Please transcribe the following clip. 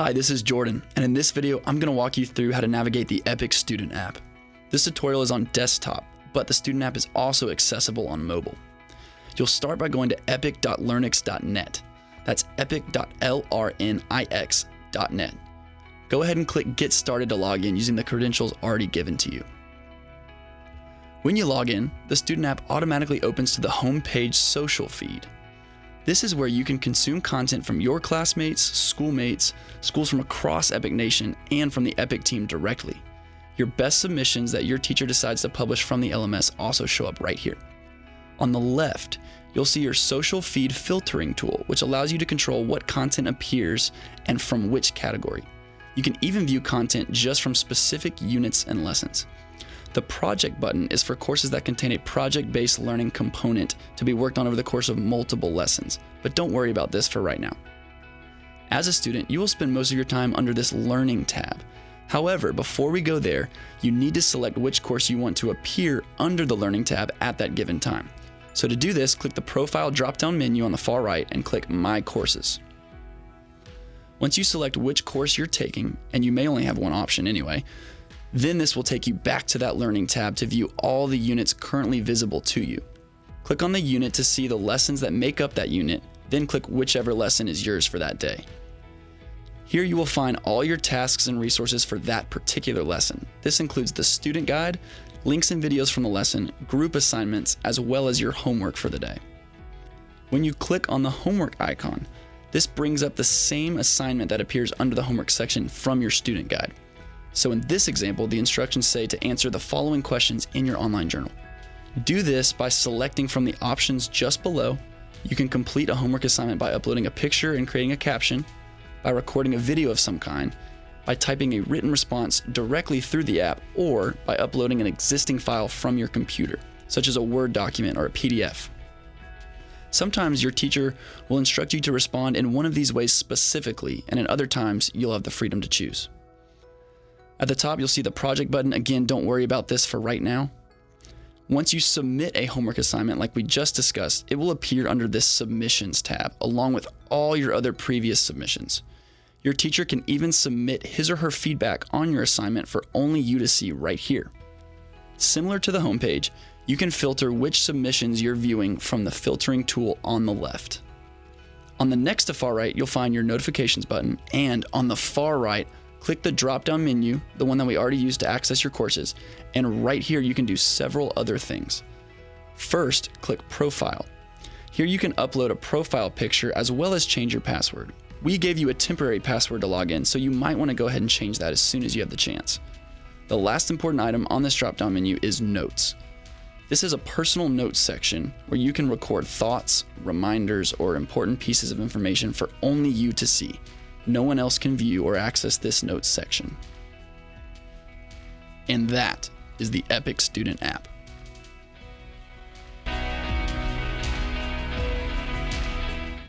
Hi, this is Jordan, and in this video, I'm going to walk you through how to navigate the Epic Student app. This tutorial is on desktop, but the Student app is also accessible on mobile. You'll start by going to epic.learnix.net. That's epic.learnix.net. Go ahead and click Get Started to log in using the credentials already given to you. When you log in, the Student app automatically opens to the homepage social feed. This is where you can consume content from your classmates, schoolmates, schools from across Epic Nation, and from the Epic team directly. Your best submissions that your teacher decides to publish from the LMS also show up right here. On the left, you'll see your social feed filtering tool, which allows you to control what content appears and from which category. You can even view content just from specific units and lessons. The project button is for courses that contain a project-based learning component to be worked on over the course of multiple lessons, but don't worry about this for right now. As a student, you will spend most of your time under this Learning tab. However, before we go there, you need to select which course you want to appear under the Learning tab at that given time. So to do this, click the Profile drop-down menu on the far right and click My Courses. Once you select which course you're taking, and you may only have one option anyway, then this will take you back to that Learning tab to view all the units currently visible to you. Click on the unit to see the lessons that make up that unit, then click whichever lesson is yours for that day. Here you will find all your tasks and resources for that particular lesson. This includes the student guide, links and videos from the lesson, group assignments, as well as your homework for the day. When you click on the homework icon, this brings up the same assignment that appears under the homework section from your student guide. So in this example, the instructions say to answer the following questions in your online journal. Do this by selecting from the options just below. You can complete a homework assignment by uploading a picture and creating a caption, by recording a video of some kind, by typing a written response directly through the app, or by uploading an existing file from your computer, such as a Word document or a PDF. Sometimes your teacher will instruct you to respond in one of these ways specifically, and in other times, you'll have the freedom to choose. At the top, you'll see the project button. Again, don't worry about this for right now. Once you submit a homework assignment like we just discussed, it will appear under this Submissions tab, along with all your other previous submissions. Your teacher can even submit his or her feedback on your assignment for only you to see right here. Similar to the homepage, you can filter which submissions you're viewing from the filtering tool on the left. On the next to far right, you'll find your notifications button, and on the far right, click the drop-down menu, the one that we already used to access your courses, and right here you can do several other things. First, click Profile. Here you can upload a profile picture as well as change your password. We gave you a temporary password to log in, so you might want to go ahead and change that as soon as you have the chance. The last important item on this drop-down menu is Notes. This is a personal notes section where you can record thoughts, reminders, or important pieces of information for only you to see. No one else can view or access this notes section. And that is the Epic Student app.